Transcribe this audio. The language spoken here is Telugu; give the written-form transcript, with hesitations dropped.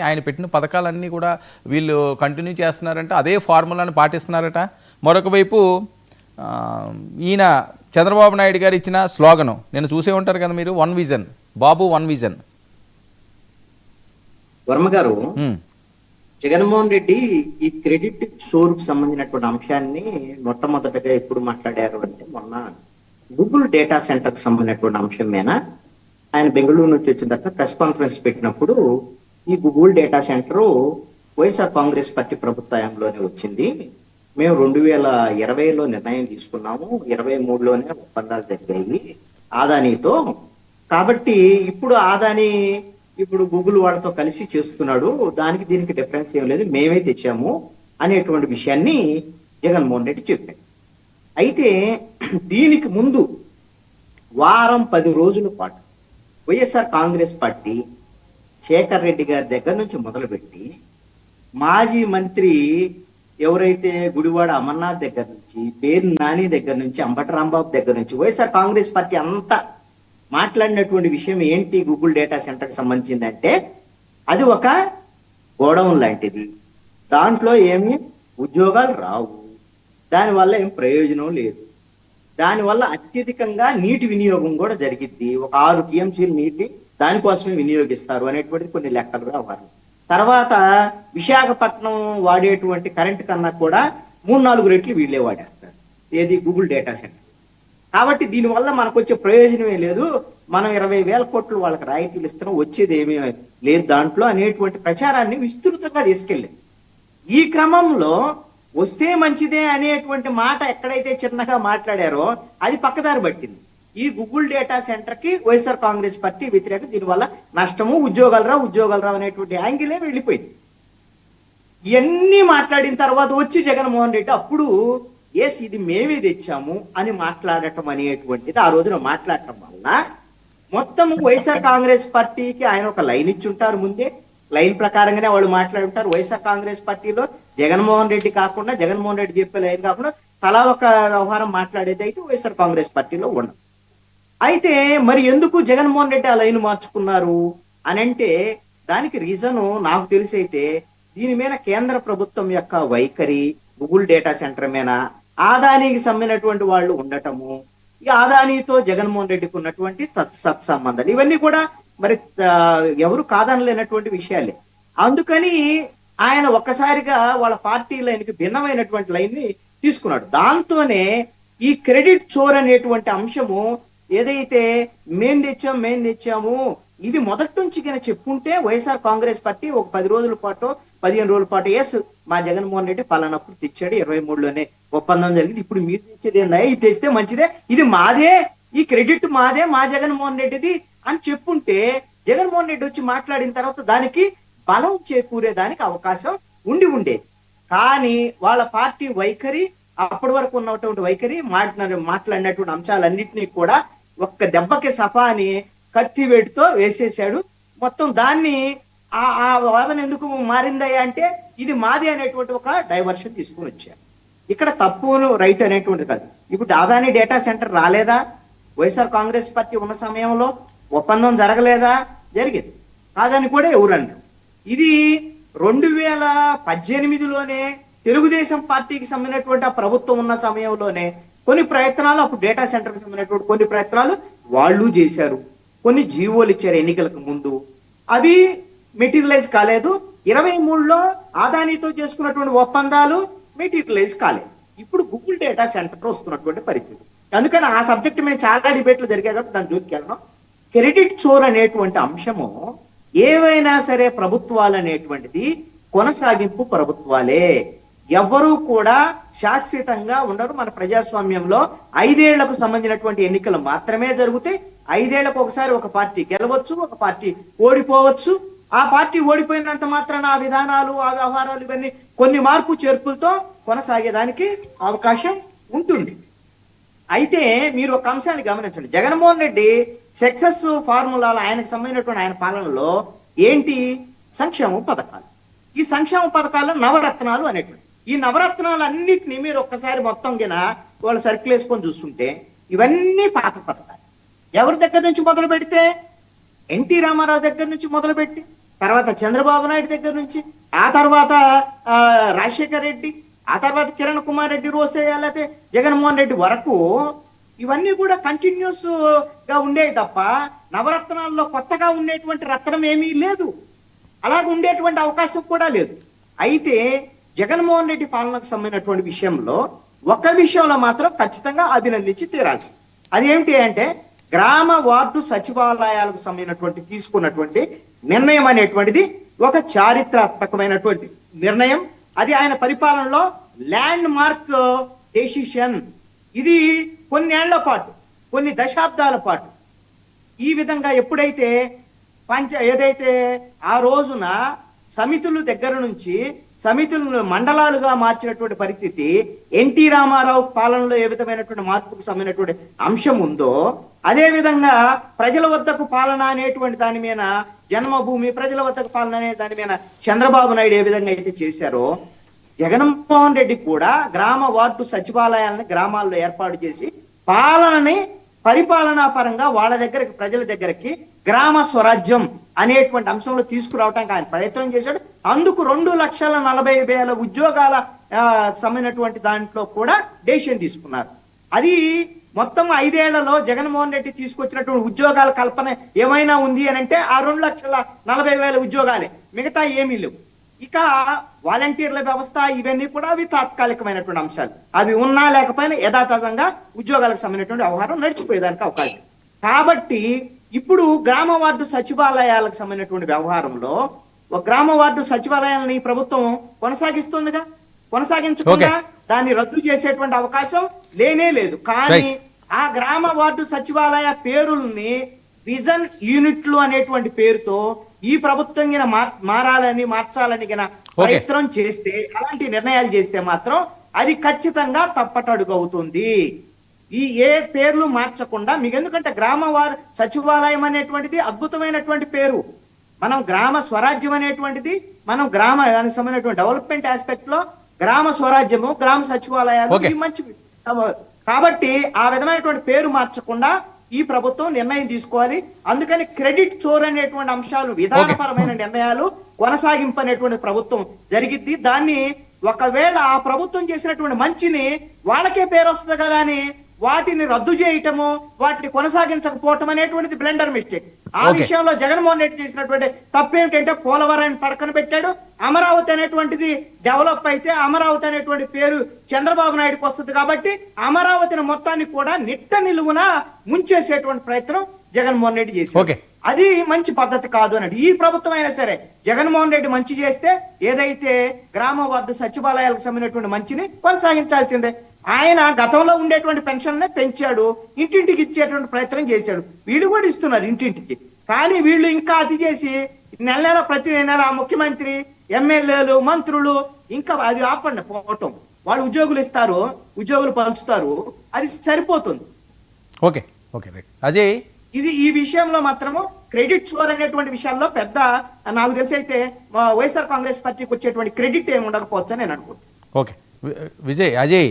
ఆయన పెట్టిన పథకాలన్నీ కూడా వీళ్ళు కంటిన్యూ చేస్తున్నారంటే అదే ఫార్ములాను పాటిస్తున్నారట. మరొక వైపు ఈయన చంద్రబాబు నాయుడు గారు ఇచ్చిన స్లోగను నేను చూసే ఉంటారు కదా మీరు, వన్ విజన్ బాబు వన్ విజన్. వర్మ గారు, జగన్మోహన్ రెడ్డి ఈ క్రెడిట్ స్టోర్కు సంబంధించినటువంటి అంశాన్ని మొట్టమొదటగా ఎప్పుడు మాట్లాడారు అంటే మొన్న గూగుల్ డేటా సెంటర్కి సంబంధించినటువంటి అంశం మీద ఆయన బెంగళూరు నుంచి వచ్చిన తర్వాత ప్రెస్ కాన్ఫరెన్స్ పెట్టినప్పుడు ఈ Google data centre YSR Congress party ప్రభుత్వంలోనే వచ్చింది, మేము 2020లో నిర్ణయం తీసుకున్నాము, 23లోనే ఒప్పందాలు జరిగాయి ఆదానీతో, కాబట్టి ఇప్పుడు ఆదాని ఇప్పుడు గూగుల్ వాళ్ళతో కలిసి చేస్తున్నాడు, దానికి దీనికి డిఫరెన్స్ ఏం లేదు, మేమే తెచ్చాము అనేటువంటి విషయాన్ని జగన్మోహన్ రెడ్డి చెప్పాడు. అయితే దీనికి ముందు వారం 10 రోజుల పాటు వైఎస్ఆర్ కాంగ్రెస్ పార్టీ శేఖర్ రెడ్డి గారి దగ్గర నుంచి మొదలుపెట్టి మాజీ మంత్రి ఎవరైతే గుడివాడ అమర్నాథ్ దగ్గర నుంచి, పేరు నాని దగ్గర నుంచి, అంబటి రాంబాబు దగ్గర నుంచి వైఎస్ఆర్ కాంగ్రెస్ పార్టీ అంతా మాట్లాడినటువంటి విషయం ఏంటి, గూగుల్ డేటా సెంటర్కి సంబంధించిందంటే అది ఒక గోడౌన్ లాంటిది, దాంట్లో ఏమి ఉద్యోగాలు రావు, దానివల్ల ఏం ప్రయోజనం లేదు, దానివల్ల అత్యధికంగా నీటి వినియోగం కూడా జరిగిద్ది, ఒక 6 టీఎంసీలు నీటి దానికోసమే వినియోగిస్తారు అనేటువంటిది కొన్ని లెక్కలు రావాలి. తర్వాత విశాఖపట్నం వాడేటువంటి కరెంట్ కన్నా కూడా 3-4 రెట్లు వీళ్ళే వాడేస్తారు, ఏది గూగుల్ డేటా సెంటర్. కాబట్టి దీనివల్ల మనకు వచ్చే ప్రయోజనమే లేదు, మనం 20,000 కోట్లు వాళ్ళకి రాయితీలు ఇస్తున్నాం, వచ్చేది ఏమీ లేదు దాంట్లో అనేటువంటి ప్రచారాన్ని విస్తృతంగా తీసుకెళ్ళింది. ఈ క్రమంలో వస్తే మంచిదే అనేటువంటి మాట ఎక్కడైతే చిన్నగా మాట్లాడారో అది పక్కదారి పట్టింది. ఈ గూగుల్ డేటా సెంటర్ కి వైఎస్ఆర్ కాంగ్రెస్ పార్టీ వ్యతిరేక, దీనివల్ల నష్టము, ఉద్యోగాలు రావు అనేటువంటి యాంగిలే వెళ్ళిపోయింది. ఇవన్నీ మాట్లాడిన తర్వాత వచ్చి జగన్మోహన్ రెడ్డి అప్పుడు ఎస్ ఇది మేమే తెచ్చాము అని మాట్లాడటం అనేటువంటిది ఆ రోజున మాట్లాడటం వల్ల మొత్తం వైఎస్ఆర్ కాంగ్రెస్ పార్టీకి ఆయన ఒక లైన్ ఇచ్చి ఉంటారు, ముందే లైన్ ప్రకారంగానే వాళ్ళు మాట్లాడుంటారు. వైఎస్ఆర్ కాంగ్రెస్ పార్టీలో జగన్మోహన్ రెడ్డి కాకుండా, జగన్మోహన్ రెడ్డి చెప్పే లైన్ కాకుండా తలా ఒక వ్యవహారం మాట్లాడేది అయితే వైఎస్ఆర్ కాంగ్రెస్ పార్టీలో ఉండదు. అయితే మరి ఎందుకు జగన్మోహన్ రెడ్డి ఆ లైన్ మార్చుకున్నారు అని అంటే దానికి రీజను నాకు తెలిసి అయితే దీని మీద కేంద్ర ప్రభుత్వం యొక్క వైఖరి, గూగుల్ డేటా సెంటర్ మీద ఆదానీకి సంబంధించినటువంటి వాళ్ళు ఉండటము, ఈ ఆదానీతో జగన్మోహన్ రెడ్డికి ఉన్నటువంటి సత్సంబంధాలు, ఇవన్నీ కూడా మరి ఎవరు కాదనలేనటువంటి విషయాలే. అందుకని ఆయన ఒక్కసారిగా వాళ్ళ పార్టీ లైన్కి భిన్నమైనటువంటి లైన్ ని తీసుకున్నాడు. దాంతోనే ఈ క్రెడిట్ చోర్ అనేటువంటి అంశము ఏదైతే మేం తెచ్చాము ఇది మొదటి నుంచి కనుక చెప్పుంటే వైఎస్ఆర్ కాంగ్రెస్ పార్టీ ఒక 10 రోజుల పాటు 15 రోజుల పాటు ఎస్ మా జగన్మోహన్ రెడ్డి పలానప్పుడు తెచ్చాడు, 23లోనే ఒప్పందం జరిగింది, ఇప్పుడు మీరు తెచ్చేది ఏందా, ఇది తెస్తే మంచిదే, ఇది మాదే, ఈ క్రెడిట్ మాదే, మా జగన్మోహన్ రెడ్డిది అని చెప్పుంటే జగన్మోహన్ రెడ్డి వచ్చి మాట్లాడిన తర్వాత దానికి బలం చేకూరేదానికి అవకాశం ఉండేది. కానీ వాళ్ళ పార్టీ వైఖరి, అప్పటి వరకు ఉన్నటువంటి వైఖరి, మాట్లాడినటువంటి అంశాలన్నింటినీ కూడా ఒక్క దెబ్బకి సఫా అని కత్తివేటుతో వేసేసాడు. మొత్తం దాన్ని ఆ వాదన ఎందుకు మారిందయ్యా అంటే ఇది మాది అనేటువంటి ఒక డైవర్షన్ తీసుకుని వచ్చారు. ఇక్కడ తప్పును రైట్ అనేటువంటిది కాదు. ఇప్పుడు అదాని డేటా సెంటర్ రాలేదా, వైఎస్ఆర్ కాంగ్రెస్ పార్టీ ఉన్న సమయంలో ఒప్పందం జరగలేదా, జరిగింది. కాదని కూడా ఎవరన్నారు. ఇది 2018లోనే తెలుగుదేశం పార్టీకి సంబంధించినటువంటి ఆ ప్రభుత్వం ఉన్న సమయంలోనే కొన్ని ప్రయత్నాలు, అప్పుడు డేటా సెంటర్కి సంబంధించినటువంటి కొన్ని ప్రయత్నాలు వాళ్ళు చేశారు, కొన్ని జీవోలు ఇచ్చారు ఎన్నికలకు ముందు, అవి మెటీరియలైజ్ కాలేదు. 23లో ఆదానీతో చేసుకున్నటువంటి ఒప్పందాలు మెటీరియలైజ్ కాలేదు. ఇప్పుడు గూగుల్ డేటా సెంటర్ వస్తున్నటువంటి పరిస్థితి. అందుకని ఆ సబ్జెక్ట్ మీద చాలా డిబేట్లు జరిగాయి కాబట్టి దాని జోలికి వెళ్ళడం. క్రెడిట్ చోర్ అనేటువంటి అంశము ఏవైనా సరే ప్రభుత్వాలు అనేటువంటిది కొనసాగింపు ప్రభుత్వాలే, ఎవరు కూడా శాశ్వతంగా ఉండరు. మన ప్రజాస్వామ్యంలో 5 ఏళ్లకు సంబంధించినటువంటి ఎన్నికలు మాత్రమే జరుగుతాయి. 5 ఏళ్లకు ఒకసారి ఒక పార్టీ గెలవచ్చు, ఒక పార్టీ ఓడిపోవచ్చు. ఆ పార్టీ ఓడిపోయినంత మాత్రాన ఆ విధానాలు, ఆ వ్యవహారాలు ఇవన్నీ కొన్ని మార్పు చేర్పులతో కొనసాగేదానికి అవకాశం ఉంటుంది. అయితే మీరు ఒక అంశాన్ని గమనించండి, జగన్మోహన్ రెడ్డి సక్సెస్ ఫార్ములాలు ఆయనకు సంబంధించినటువంటి ఆయన పాలనలో ఏంటి, సంక్షేమ పథకాలు. ఈ సంక్షేమ పథకాలు నవరత్నాలు అనేటువంటి, ఈ నవరత్నాలు అన్నిటినీ మీరు ఒక్కసారి మొత్తం గిన వాళ్ళు సర్కిల్ వేసుకొని చూస్తుంటే ఇవన్నీ పాత పథకాలు. ఎవరి దగ్గర నుంచి మొదలు పెడితే ఎన్టీ రామారావు దగ్గర నుంచి మొదలుపెట్టి తర్వాత చంద్రబాబు నాయుడు దగ్గర నుంచి, ఆ తర్వాత రాజశేఖర్ రెడ్డి, ఆ తర్వాత కిరణ్ కుమార్ రెడ్డి రోసయ్య, లేకపోతే జగన్మోహన్ రెడ్డి వరకు ఇవన్నీ కూడా కంటిన్యూస్ గా ఉండేవి తప్ప నవరత్నాల్లో కొత్తగా ఉండేటువంటి రత్నం ఏమీ లేదు. అలాగ ఉండేటువంటి అవకాశం కూడా లేదు. అయితే జగన్మోహన్ రెడ్డి పాలనకు సంబంధించినటువంటి విషయంలో ఒక విషయంలో మాత్రం ఖచ్చితంగా అభినందించి తీరాల్సి. అదేమిటి అంటే గ్రామ వార్డు సచివాలయాలకు సంబంధించినటువంటి తీసుకున్నటువంటి నిర్ణయం అనేటువంటిది ఒక చారిత్రాత్మకమైనటువంటి నిర్ణయం. అది ఆయన పరిపాలనలో ల్యాండ్ మార్క్ డెసిషన్. ఇది కొన్నేళ్ల పాటు, కొన్ని దశాబ్దాల పాటు ఈ విధంగా ఎప్పుడైతే ఏదైతే ఆ రోజున సమితుల దగ్గర నుంచి సమితులను మండలాలుగా మార్చినటువంటి పరిస్థితి, ఎన్టీ రామారావు పాలనలో ఏ విధమైనటువంటి మార్పుకు సంబంధించినటువంటి అంశం ఉందో, అదే విధంగా ప్రజల వద్దకు పాలన అనేటువంటి దాని మీద, జన్మభూమి ప్రజల వద్దకు పాలన అనే దాని మీద చంద్రబాబు నాయుడు ఏ విధంగా అయితే చేశారో, జగన్మోహన్ రెడ్డి కూడా గ్రామ వార్డు సచివాలయాలను గ్రామాల్లో ఏర్పాటు చేసి పాలనని పరిపాలనా పరంగా వాళ్ళ దగ్గరికి, ప్రజల దగ్గరికి గ్రామ స్వరాజ్యం అనేటువంటి అంశంలో తీసుకురావడానికి ఆయన ప్రయత్నం చేశాడు. అందుకు 2,40,000 ఉద్యోగాల సంబంధించినటువంటి దాంట్లో కూడా డెసిషన్ తీసుకున్నారు. అది మొత్తం 5 ఏళ్లలో జగన్మోహన్ రెడ్డి తీసుకొచ్చినటువంటి ఉద్యోగాల కల్పన ఏమైనా ఉంది అని అంటే ఆ 2,40,000 ఉద్యోగాలే, మిగతా ఏమీ లేవు. ఇక వాలంటీర్ల వ్యవస్థ, ఇవన్నీ కూడా అవి తాత్కాలికమైనటువంటి అంశాలు. అవి ఉన్నా లేకపోయినా యథాతథంగా ఉద్యోగాలకు సంబంధించినటువంటి వ్యవహారం నడిచిపోయేదానికి అవకాశం. కాబట్టి ఇప్పుడు గ్రామ వార్డు సచివాలయాలకు సంబంధించినటువంటి వ్యవహారంలో ఒక గ్రామ వార్డు సచివాలయాలని ప్రభుత్వం కొనసాగిస్తుందిగా, కొనసాగించకుండా దాన్ని రద్దు చేసేటువంటి అవకాశం లేనే లేదు. కానీ ఆ గ్రామ వార్డు సచివాలయ పేరుల్ని విజన్ యూనిట్లు అనేటువంటి పేరుతో ఈ ప్రభుత్వం గిన మార్చాలని గిన ప్రయత్నం చేస్తే, అలాంటి నిర్ణయాలు చేస్తే మాత్రం అది ఖచ్చితంగా తప్పటడుగు అవుతుంది. ఈ ఏ పేర్లు మార్చకుండా మీకు, ఎందుకంటే గ్రామ సచివాలయం అనేటువంటిది అద్భుతమైనటువంటి పేరు. మనం గ్రామ స్వరాజ్యం అనేటువంటిది, మనం గ్రామానికి సంబంధించినటువంటి డెవలప్మెంట్ ఆస్పెక్ట్ లో గ్రామ స్వరాజ్యము, గ్రామ సచివాలయాలు మంచి. కాబట్టి ఆ విధమైనటువంటి పేరు మార్చకుండా ఈ ప్రభుత్వం నిర్ణయం తీసుకోవాలి. అందుకని క్రెడిట్ చోర్ అనేటువంటి అంశాలు, విధానపరమైన నిర్ణయాలు కొనసాగింపు అనేటువంటి ప్రభుత్వం జరిగిద్ది. దాన్ని ఒకవేళ ఆ ప్రభుత్వం చేసినటువంటి మంచిని వాళ్ళకే పేరు వస్తుంది కదా అని వాటిని రద్దు చేయటము, వాటిని కొనసాగించకపోవటం అనేటువంటిది బ్లెండర్ మిస్టేక్. ఆ విషయంలో జగన్మోహన్ రెడ్డి చేసినటువంటి తప్పేమిటంటే పోలవరాన్ని పడకన పెట్టాడు. అమరావతి అనేటువంటిది డెవలప్ అయితే అమరావతి అనేటువంటి పేరు చంద్రబాబు నాయుడుకి వస్తుంది కాబట్టి అమరావతిని మొత్తాన్ని కూడా నిట్ట నిలువున ముంచేసేటువంటి ప్రయత్నం జగన్మోహన్ రెడ్డి చేశారు. అది మంచి పద్ధతి కాదు అన్నాడు. ఈ ప్రభుత్వం అయినా సరే జగన్మోహన్ రెడ్డి మంచి చేస్తే ఏదైతే గ్రామ వార్డు సచివాలయాలకు సంబంధించినటువంటి మంచిని కొనసాగించాల్సిందే. ఆయన గతంలో ఉండేటువంటి పెన్షన్నే పెంచాడు, ఇంటింటికి ఇచ్చేటువంటి ప్రయత్నం చేశాడు. వీళ్ళు కూడా ఇస్తున్నారు ఇంటింటికి. కానీ వీళ్ళు ఇంకా అతి చేసి నెల ప్రతి నెల ముఖ్యమంత్రి, ఎమ్మెల్యేలు, మంత్రులు ఇంకా అది ఆపండి పోవటం. వాళ్ళు ఉద్యోగులు ఇస్తారు, ఉద్యోగులు పంచుతారు, అది సరిపోతుంది. ఓకే ఓకే రైట్ అజయ్, ఇది ఈ విషయంలో మాత్రము క్రెడిట్ చోర్ అనేటువంటి విషయాల్లో పెద్ద నాకు తెలిసి అయితే వైఎస్ఆర్ కాంగ్రెస్ పార్టీకి వచ్చేటువంటి క్రెడిట్ ఏమి ఉండకపోవచ్చు అని నేను అనుకుంటున్నాను. ఓకే విజయ్, అజయ్